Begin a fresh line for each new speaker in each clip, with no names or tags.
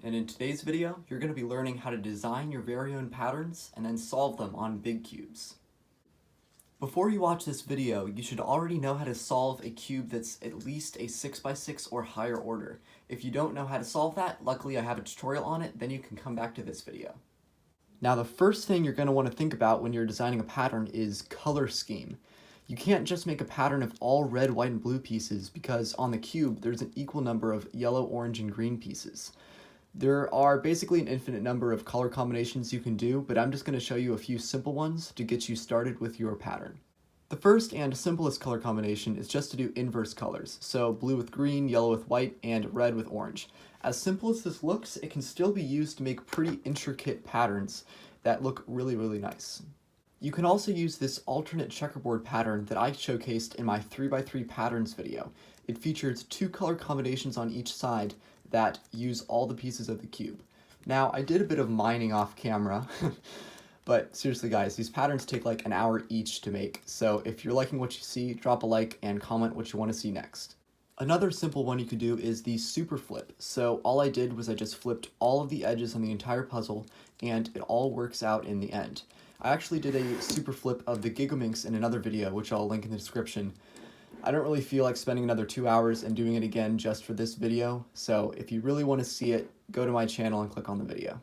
and in today's video, you're going to be learning how to design your very own patterns and then solve them on big cubes. Before you watch this video, you should already know how to solve a cube that's at least a 6x6 or higher order. If you don't know how to solve that, luckily I have a tutorial on it, then you can come back to this video. Now the first thing you're going to want to think about when you're designing a pattern is color scheme. You can't just make a pattern of all red, white, and blue pieces because on the cube there's an equal number of yellow, orange, and green pieces. There are basically an infinite number of color combinations you can do, but I'm just going to show you a few simple ones to get you started with your pattern. The first and simplest color combination is just to do inverse colors, so blue with green, yellow with white, and red with orange. As simple as this looks, it can still be used to make pretty intricate patterns that look really, really nice. You can also use this alternate checkerboard pattern that I showcased in my 3x3 patterns video. It features two color combinations on each side that use all the pieces of the cube. Now, I did a bit of mining off camera, but seriously guys, these patterns take like an hour each to make, so if you're liking what you see, drop a like and comment what you want to see next. Another simple one you could do is the super flip. So all I did was I just flipped all of the edges on the entire puzzle, and it all works out in the end. I actually did a super flip of the Gigaminx in another video, which I'll link in the description. I don't really feel like spending another 2 hours and doing it again just for this video, so if you really want to see it, go to my channel and click on the video.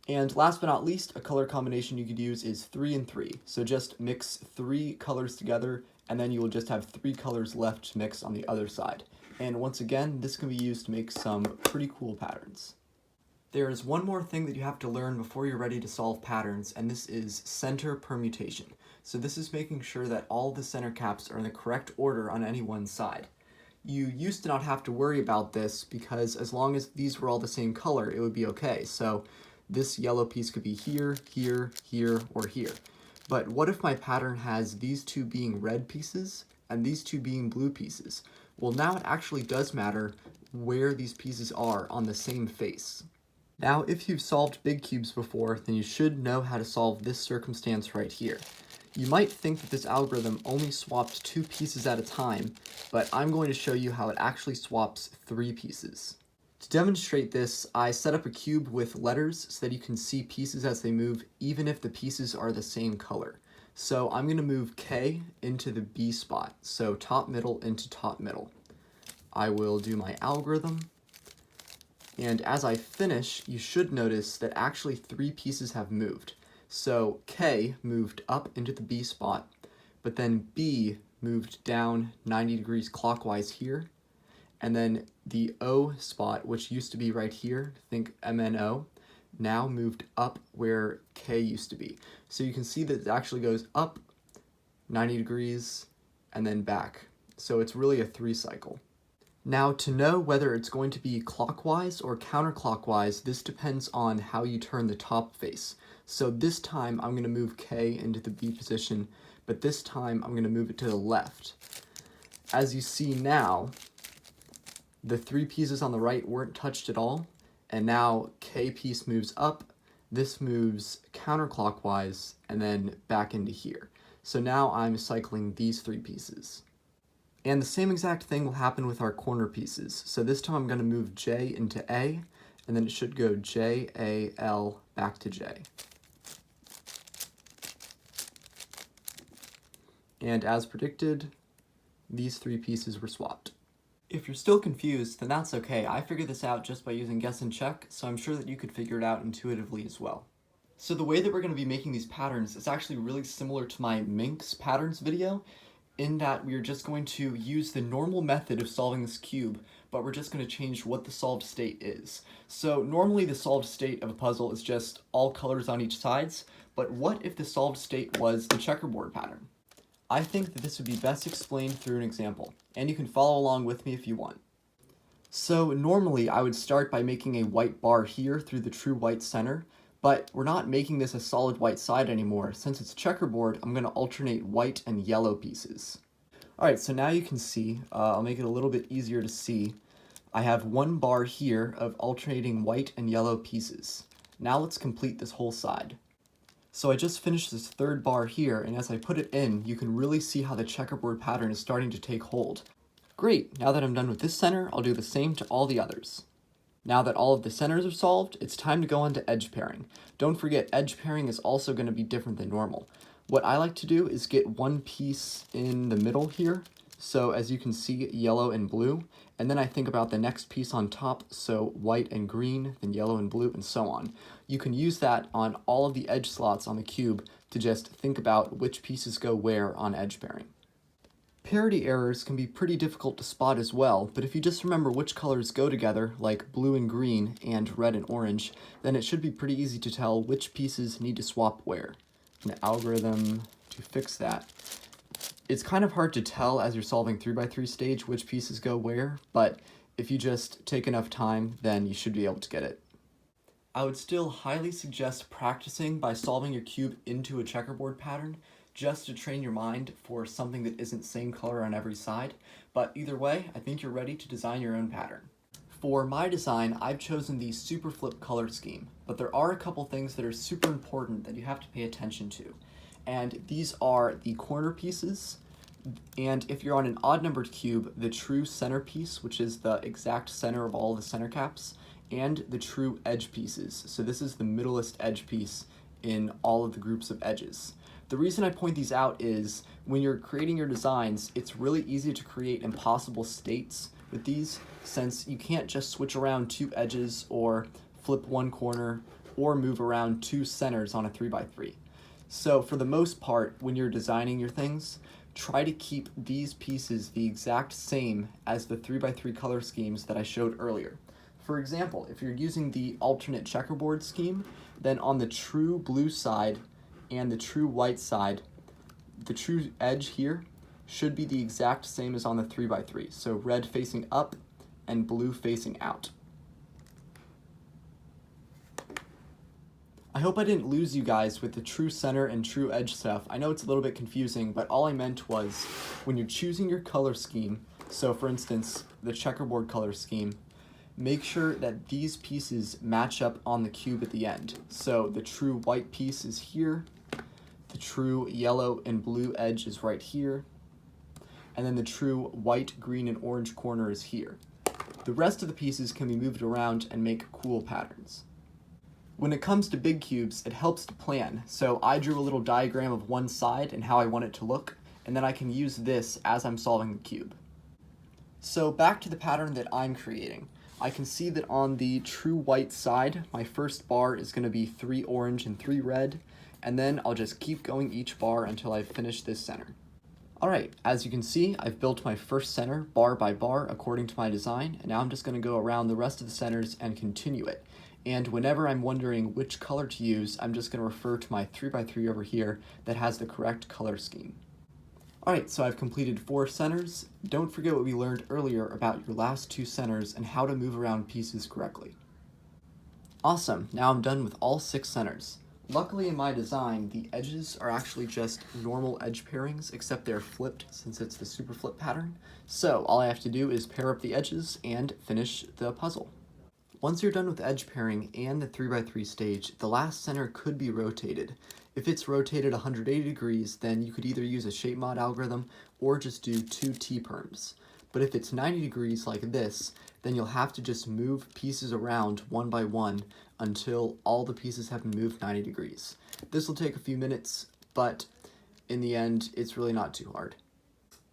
And last but not least, a color combination you could use is 3 and 3. So just mix 3 colors together, and then you will just have 3 colors left to mix on the other side. And once again, this can be used to make some pretty cool patterns. There is one more thing that you have to learn before you're ready to solve patterns, and this is center permutation. So this is making sure that all the center caps are in the correct order on any one side. You used to not have to worry about this because as long as these were all the same color, it would be okay. So this yellow piece could be here, here, here, or here. But what if my pattern has these two being red pieces and these two being blue pieces? Well, now it actually does matter where these pieces are on the same face. Now, if you've solved big cubes before, then you should know how to solve this circumstance right here. You might think that this algorithm only swapped 2 pieces at a time, but I'm going to show you how it actually swaps 3 pieces. To demonstrate this, I set up a cube with letters so that you can see pieces as they move, even if the pieces are the same color. So I'm going to move K into the B spot, so top middle into top middle. I will do my algorithm. And as I finish, you should notice that actually 3 pieces have moved. So K moved up into the B spot, but then B moved down 90 degrees clockwise here, and then the O spot, which used to be right here, think MNO, now moved up where K used to be. So you can see that it actually goes up 90 degrees and then back. So it's really a 3 cycle. Now, to know whether it's going to be clockwise or counterclockwise, this depends on how you turn the top face. So this time I'm going to move K into the B position, but this time I'm going to move it to the left. As you see now, the 3 pieces on the right weren't touched at all, and now K piece moves up, this moves counterclockwise, and then back into here. So now I'm cycling these 3 pieces. And the same exact thing will happen with our corner pieces. So this time I'm going to move J into A, and then it should go J, A, L, back to J. And as predicted, these 3 pieces were swapped. If you're still confused, then that's okay. I figured this out just by using guess and check, so I'm sure that you could figure it out intuitively as well. So the way that we're going to be making these patterns is actually really similar to my Minx patterns video, in that we are just going to use the normal method of solving this cube, but we're just going to change what the solved state is. So normally the solved state of a puzzle is just all colors on each sides, but what if the solved state was the checkerboard pattern? I think that this would be best explained through an example, and you can follow along with me if you want. So normally I would start by making a white bar here through the true white center, but we're not making this a solid white side anymore. Since it's checkerboard, I'm going to alternate white and yellow pieces. Alright, so now you can see, I'll make it a little bit easier to see. I have 1 bar here of alternating white and yellow pieces. Now let's complete this whole side. So I just finished this 3rd bar here, and as I put it in, you can really see how the checkerboard pattern is starting to take hold. Great, now that I'm done with this center, I'll do the same to all the others. Now that all of the centers are solved, it's time to go on to edge pairing. Don't forget, edge pairing is also going to be different than normal. What I like to do is get one piece in the middle here, so as you can see, yellow and blue, and then I think about the next piece on top, so white and green, then yellow and blue, and so on. You can use that on all of the edge slots on the cube to just think about which pieces go where on edge pairing. Parity errors can be pretty difficult to spot as well, but if you just remember which colors go together, like blue and green and red and orange, then it should be pretty easy to tell which pieces need to swap where. An algorithm to fix that. It's kind of hard to tell as you're solving 3x3 stage which pieces go where, but if you just take enough time, then you should be able to get it. I would still highly suggest practicing by solving your cube into a checkerboard pattern, just to train your mind for something that isn't same color on every side, but either way, I think you're ready to design your own pattern. For my design, I've chosen the super flip color scheme, but there are a couple things that are super important that you have to pay attention to, and these are the corner pieces, and if you're on an odd numbered cube, the true center piece, which is the exact center of all the center caps, and the true edge pieces. So this is the middleest edge piece in all of the groups of edges. The reason I point these out is when you're creating your designs, it's really easy to create impossible states with these, since you can't just switch around two edges or flip one corner or move around two centers on a 3x3. So for the most part, when you're designing your things, try to keep these pieces the exact same as the 3x3 color schemes that I showed earlier. For example, if you're using the alternate checkerboard scheme, then on the true blue side and the true white side, the true edge here should be the exact same as on the 3x3. So red facing up and blue facing out. I hope I didn't lose you guys with the true center and true edge stuff. I know it's a little bit confusing, but all I meant was when you're choosing your color scheme, so for instance, the checkerboard color scheme, make sure that these pieces match up on the cube at the end. So the true white piece is here, the true yellow and blue edge is right here, and then the true white, green, and orange corner is here. The rest of the pieces can be moved around and make cool patterns. When it comes to big cubes, it helps to plan, so I drew a little diagram of one side and how I want it to look, and then I can use this as I'm solving the cube. So back to the pattern that I'm creating. I can see that on the true white side, my first bar is going to be 3 orange and 3 red, and then I'll just keep going each bar until I finish this center. Alright, as you can see, I've built my first center bar by bar according to my design, and now I'm just going to go around the rest of the centers and continue it. And whenever I'm wondering which color to use, I'm just going to refer to my 3x3 over here that has the correct color scheme. Alright, so I've completed 4 centers. Don't forget what we learned earlier about your last 2 centers and how to move around pieces correctly. Awesome, now I'm done with all 6 centers. Luckily in my design, the edges are actually just normal edge pairings, except they're flipped since it's the super flip pattern. So all I have to do is pair up the edges and finish the puzzle. Once you're done with edge pairing and the 3x3 stage, the last center could be rotated. If it's rotated 180 degrees, then you could either use a shape mod algorithm or just do 2 T-perms. But if it's 90 degrees like this, then you'll have to just move pieces around one by one until all the pieces have been moved 90 degrees. This will take a few minutes, but in the end, it's really not too hard.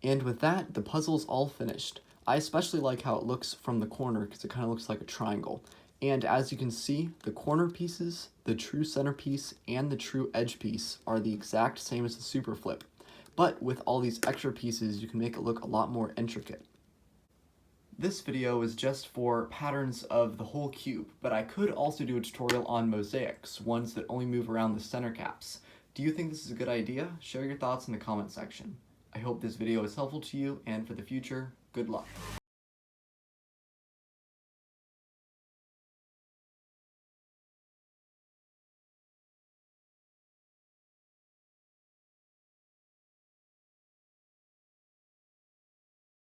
And with that, the puzzle's all finished. I especially like how it looks from the corner because it kind of looks like a triangle. And as you can see, the corner pieces, the true center piece, and the true edge piece are the exact same as the super flip. But with all these extra pieces, you can make it look a lot more intricate. This video is just for patterns of the whole cube, but I could also do a tutorial on mosaics, ones that only move around the center caps. Do you think this is a good idea? Share your thoughts in the comment section. I hope this video is helpful to you, and for the future, good luck.